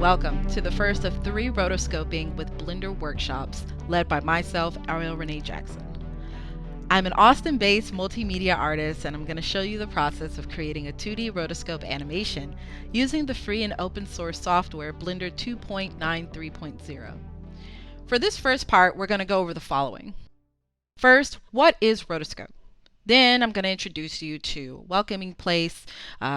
Welcome to the first of 3 rotoscoping with Blender workshops led by myself, Ariel René Jackson. I'm an Austin-based multimedia artist, and I'm going to show you the process of creating a 2D rotoscope animation using the free and open source software Blender 2.93.0. For this first part, we're going to go over the following. First, what is rotoscope? Then I'm going to introduce you to Welcoming Place,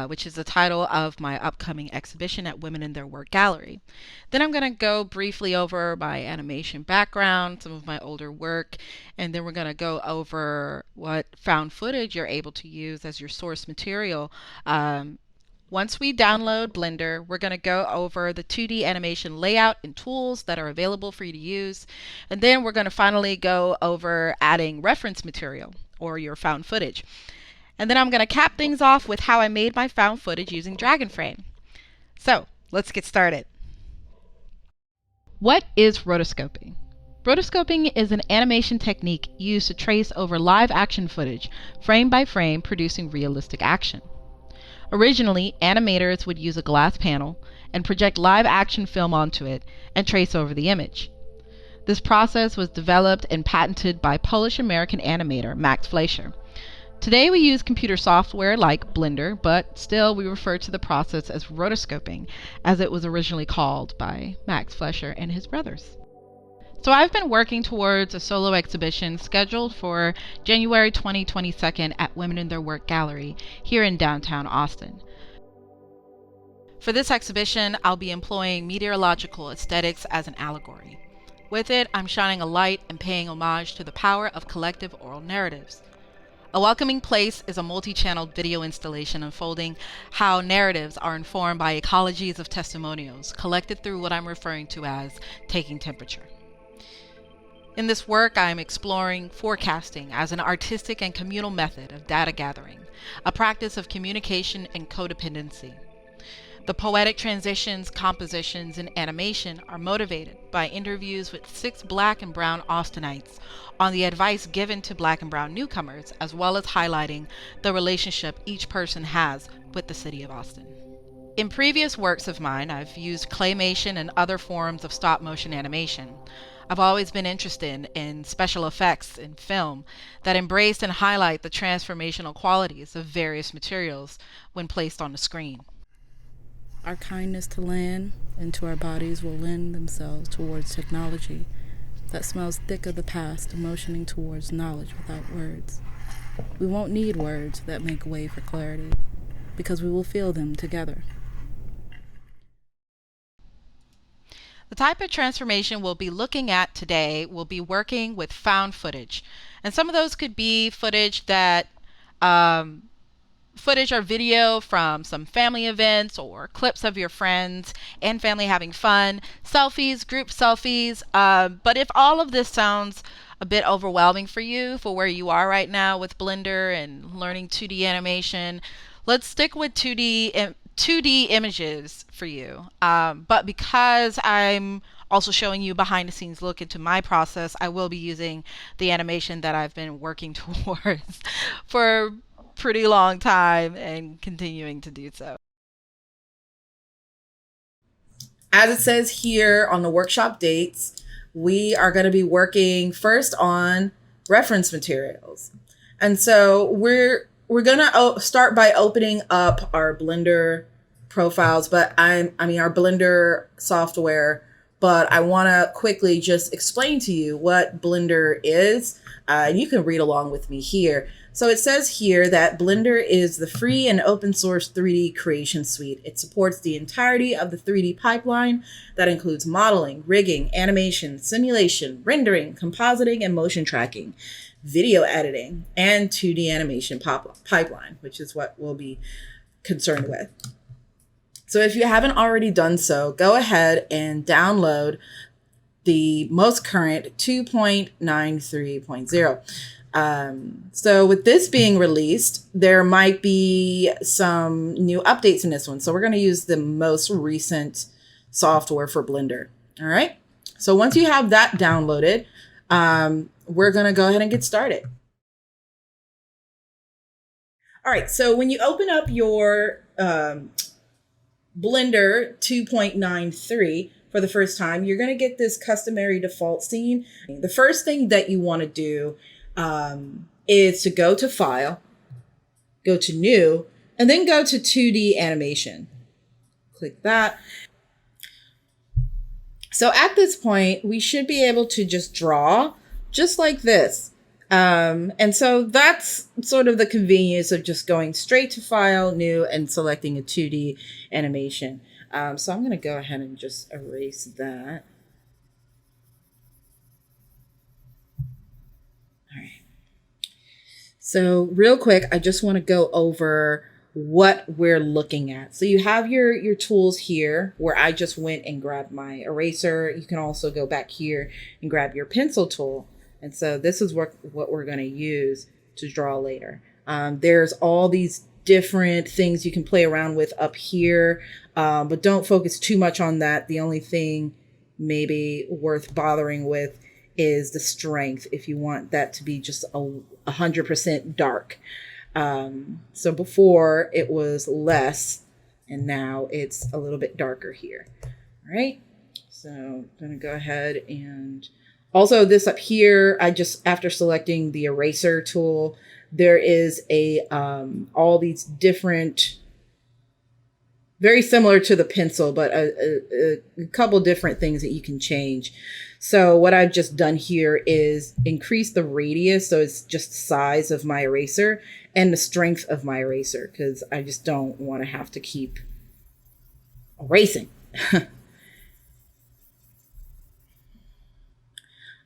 which is the title of my upcoming exhibition at Women in Their Work Gallery. Then I'm going to go briefly over my animation background, some of my older work, and then we're going to go over what found footage you're able to use as your source material. Once we download Blender, we're going to go over the 2D animation layout and tools that are available for you to use. And then we're going to finally go over adding reference material or your found footage. And then I'm going to cap things off with how I made my found footage using Dragonframe. So let's get started. What is rotoscoping? Rotoscoping is an animation technique used to trace over live action footage, frame by frame, producing realistic action. Originally, animators would use a glass panel and project live action film onto it and trace over the image. This process was developed and patented by Polish-American animator Max Fleischer. Today we use computer software like Blender, but still we refer to the process as rotoscoping, as it was originally called by Max Fleischer and his brothers. So I've been working towards a solo exhibition scheduled for January 2022 at Women in Their Work Gallery here in downtown Austin. For this exhibition, I'll be employing meteorological aesthetics as an allegory. With it, I'm shining a light and paying homage to the power of collective oral narratives. A Welcoming Place is a multi-channeled video installation unfolding how narratives are informed by ecologies of testimonials collected through what I'm referring to as taking temperature. In this work, I am exploring forecasting as an artistic and communal method of data gathering, a practice of communication and codependency. The poetic transitions, compositions, and animation are motivated by interviews with 6 Black and Brown Austinites on the advice given to Black and Brown newcomers, as well as highlighting the relationship each person has with the city of Austin. In previous works of mine, I've used claymation and other forms of stop-motion animation. I've always been interested in special effects in film that embrace and highlight the transformational qualities of various materials when placed on the screen. Our kindness to land and to our bodies will lend themselves towards technology that smells thick of the past, motioning towards knowledge without words. We won't need words that make way for clarity, because we will feel them together. The type of transformation we'll be looking at today will be working with found footage. And some of those could be footage that footage or video from some family events or clips of your friends and family having fun, selfies, group selfies. But if all of this sounds a bit overwhelming for you for where you are right now with Blender and learning 2D animation, let's stick with 2D images for you. But because I'm also showing you behind the scenes look into my process, I will be using the animation that I've been working towards for pretty long time and continuing to do so. As it says here on the workshop dates, we are going to be working first on reference materials. And so we're going to start by opening up our Blender profiles, but our Blender software, but I want to quickly just explain to you what Blender is. And you can read along with me here. So it says here that Blender is the free and open source 3D creation suite. It supports the entirety of the 3D pipeline that includes modeling, rigging, animation, simulation, rendering, compositing, and motion tracking, video editing, and 2D animation pipeline, which is what we'll be concerned with. So if you haven't already done so, go ahead and download the most current 2.93.0. So with this being released, there might be some new updates in this one. So we're going to use the most recent software for Blender. All right. So once you have that downloaded, we're going to go ahead and get started. All right. So when you open up your Blender 2.93 for the first time, you're going to get this customary default scene. The first thing that you want to do is to go to File, go to New, and then go to 2D Animation. Click that. So at this point, we should be able to just draw just like this. And so that's sort of the convenience of just going straight to File, New, and selecting a 2D animation. So I'm going to go ahead and just erase that. All right. So real quick, I just want to go over what we're looking at. So you have your tools here where I just went and grabbed my eraser. You can also go back here and grab your pencil tool. And so this is what we're going to use to draw later. There's all these different things you can play around with up here, but don't focus too much on that. The only thing maybe worth bothering with is the strength if you want that to be just 100% dark. So before it was less, and now it's a little bit darker here. All right. So I'm going to go ahead and also this up here, I just, after selecting the eraser tool, there is all these different, very similar to the pencil, but a couple different things that you can change. So what I've just done here is increase the radius. So it's just the size of my eraser and the strength of my eraser, because I just don't want to have to keep erasing.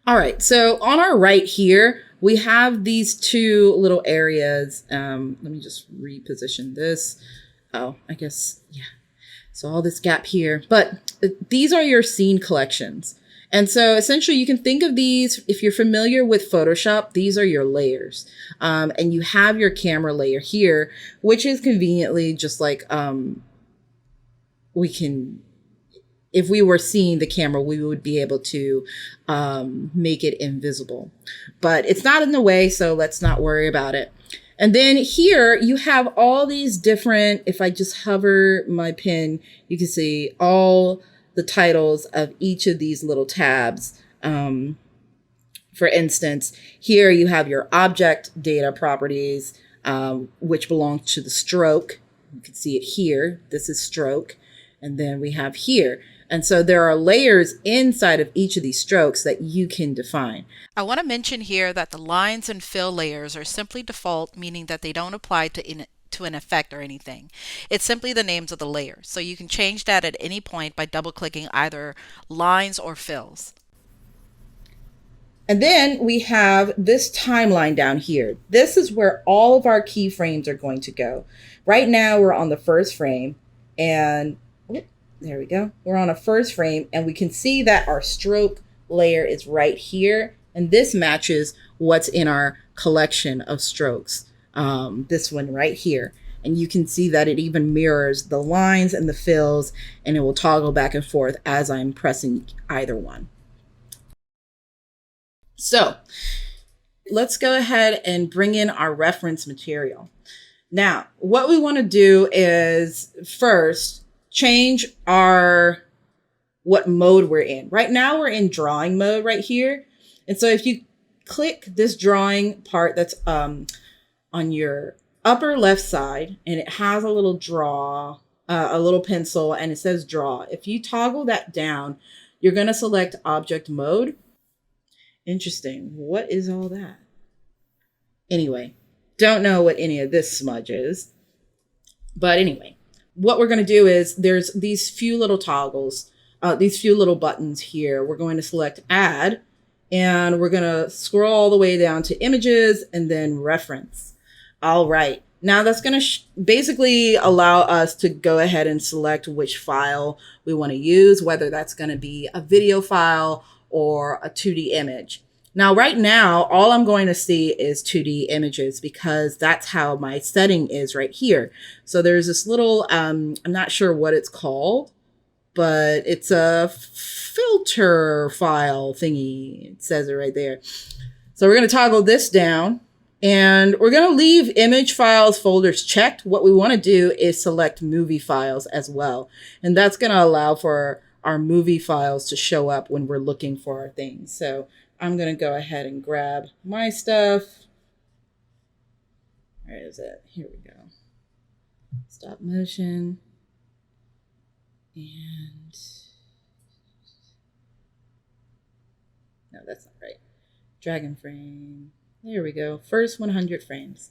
All right, so on our right here, we have these two little areas. Let me just reposition this. Oh, I guess, yeah. So all this gap here, but these are your scene collections. And so essentially you can think of these, if you're familiar with Photoshop, these are your layers. And you have your camera layer here, which is conveniently just like, we can, if we were seeing the camera, we would be able to make it invisible. But it's not in the way, so let's not worry about it. And then here you have all these different, if I just hover my pen, you can see all the titles of each of these little tabs. For instance, here you have your object data properties, which belong to the stroke. You can see it here. This is stroke. And then we have here. And so there are layers inside of each of these strokes that you can define. I want to mention here that the lines and fill layers are simply default, meaning that they don't apply to an effect or anything. It's simply the names of the layers. So you can change that at any point by double-clicking either lines or fills. And then we have this timeline down here. This is where all of our keyframes are going to go. Right now we're on the first frame, and there we go. We're on a first frame, and we can see that our stroke layer is right here. And this matches what's in our collection of strokes. This one right here. And you can see that it even mirrors the lines and the fills, and it will toggle back and forth as I'm pressing either one. So let's go ahead and bring in our reference material. Now, what we want to do is first change what mode we're in. Right now we're in drawing mode right here. And so if you click this drawing part that's on your upper left side, and it has a little draw, a little pencil, and it says draw. If you toggle that down, you're going to select object mode. Interesting. What is all that? Anyway, don't know what any of this smudge is. But anyway, what we're going to do is there's these few little toggles, these few little buttons here. We're going to select add, and we're going to scroll all the way down to images and then reference. All right. Now that's going to basically allow us to go ahead and select which file we want to use, whether that's going to be a video file or a 2D image. Now, right now, all I'm going to see is 2D images because that's how my setting is right here. So there's this little, I'm not sure what it's called, but it's a filter file thingy. It says it right there. So we're going to toggle this down, And we're going to leave image files folders checked. What we want to do is select movie files as well. And that's going to allow for our movie files to show up when we're looking for our things. So I'm going to go ahead and grab my stuff. Where is it? Here we go. Stop motion. And no, that's not right. Dragon frame. There we go. First 100 frames.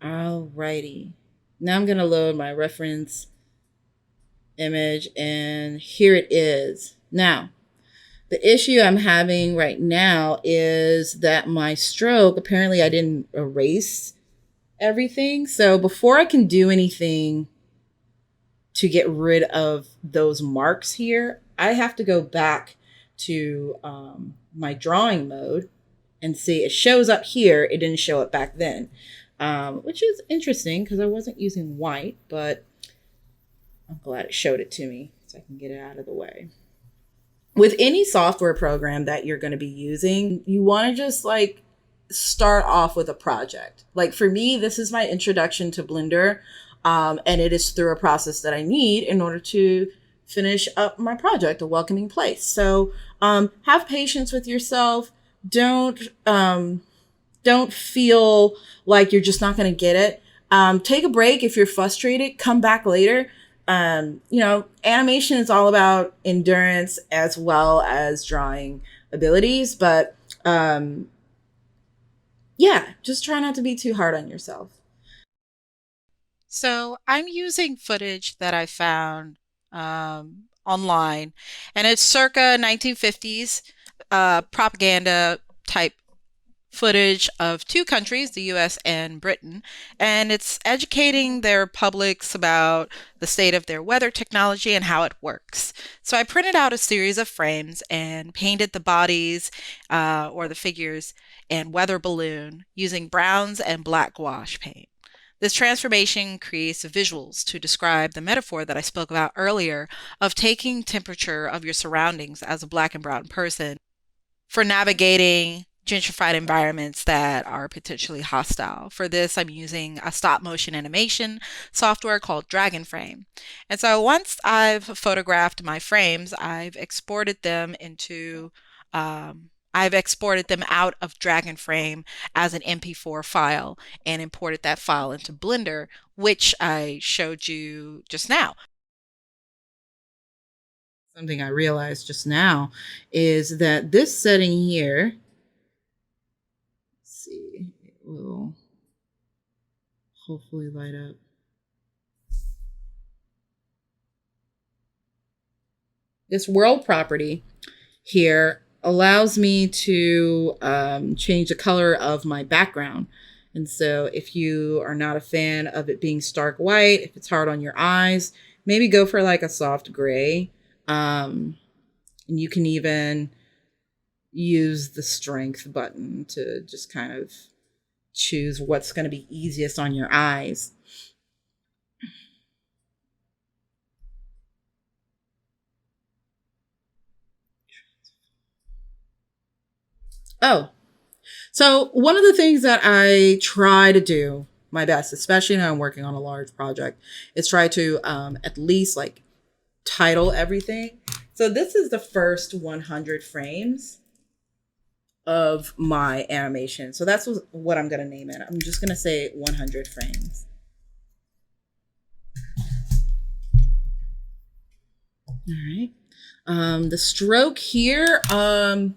Alrighty. Now I'm going to load my reference image, and here it is. Now, the issue I'm having right now is that my stroke, apparently I didn't erase everything. So before I can do anything to get rid of those marks here, I have to go back to my drawing mode and see it shows up here. It didn't show up back then, which is interesting because I wasn't using white, but I'm glad it showed it to me so I can get it out of the way. With any software program that you're going to be using, you want to just like start off with a project. Like for me, this is my introduction to Blender, and it is through a process that I need in order to finish up my project, A Welcoming Place. So have patience with yourself. Don't feel like you're just not going to get it. Take a break if you're frustrated. Come back later. Animation is all about endurance as well as drawing abilities. But just try not to be too hard on yourself. So I'm using footage that I found online, and it's circa 1950s propaganda type footage of two countries, the US and Britain, and it's educating their publics about the state of their weather technology and how it works. So I printed out a series of frames and painted the bodies or the figures and weather balloon using browns and black gouache paint. This transformation creates visuals to describe the metaphor that I spoke about earlier of taking temperature of your surroundings as a black and brown person for navigating gentrified environments that are potentially hostile. For this, I'm using a stop motion animation software called Dragon Frame. And so once I've photographed my frames, I've exported them out of Dragon Frame as an MP4 file and imported that file into Blender, which I showed you just now. Something I realized just now is that this setting here, let's see, it will hopefully light up. This world property here allows me to change the color of my background. And so if you are not a fan of it being stark white, if it's hard on your eyes, maybe go for like a soft gray. And you can even use the strength button to just kind of choose what's going to be easiest on your eyes. Oh, so one of the things that I try to do my best, especially when I'm working on a large project, is try to at least like title everything. So this is the first 100 frames of my animation. So that's what I'm going to name it. I'm just going to say 100 frames. All right. The stroke here, I'm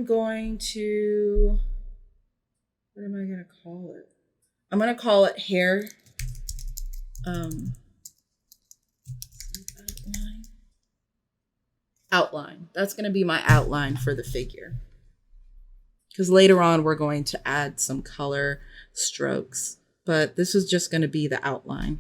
going to, what am I going to call it? I'm going to call it hair. Outline. That's going to be my outline for the figure. Because later on, we're going to add some color strokes. But this is just going to be the outline.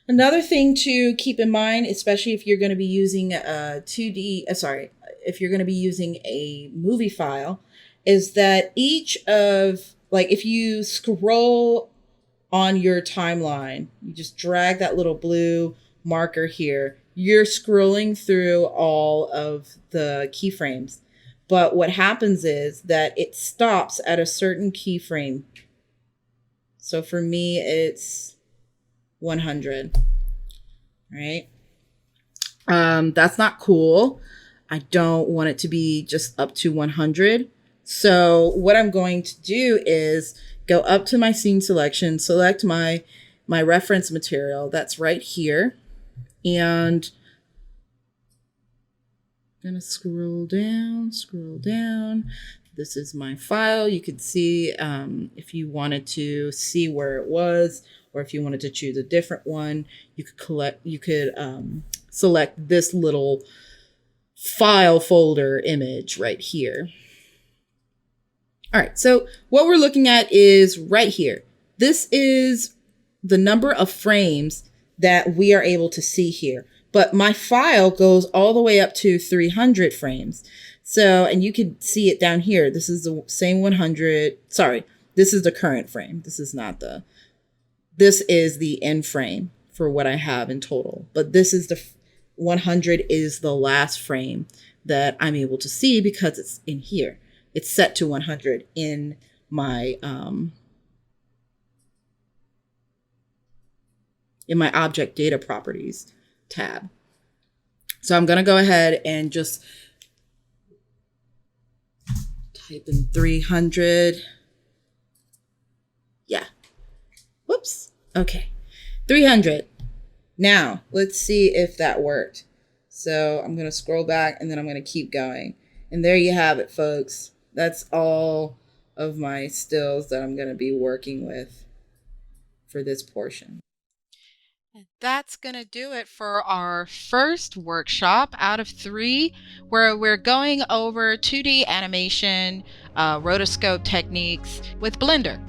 Another thing to keep in mind, especially if you're going to be using if you're going to be using a movie file, is that if you scroll on your timeline, you just drag that little blue marker here, you're scrolling through all of the keyframes. But what happens is that it stops at a certain keyframe. So for me, it's 100, right? That's not cool. I don't want it to be just up to 100. So what I'm going to do is go up to my scene selection, select my reference material that's right here, and I'm gonna scroll down. This is my file. You could see if you wanted to see where it was, or if you wanted to choose a different one, you could select this little file folder image right here. All right, so what we're looking at is right here. This is the number of frames that we are able to see here. But my file goes all the way up to 300 frames. So, and you can see it down here. This is the same 100. Sorry, this is the current frame. This is the end frame for what I have in total. But this is the 100 is the last frame that I'm able to see because it's in here. It's set to 100 in my object data properties tab. So I'm going to go ahead and just type in 300. Yeah. Whoops. Okay. 300. Now, let's see if that worked. So I'm going to scroll back and then I'm going to keep going. And there you have it, folks. That's all of my stills that I'm going to be working with for this portion. That's going to do it for our first workshop out of 3, where we're going over 2D animation, rotoscope techniques with Blender.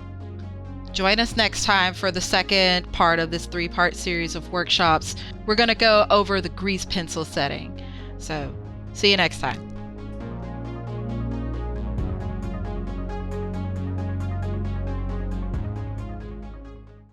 Join us next time for the second part of this 3-part series of workshops. We're going to go over the grease pencil setting. So, see you next time.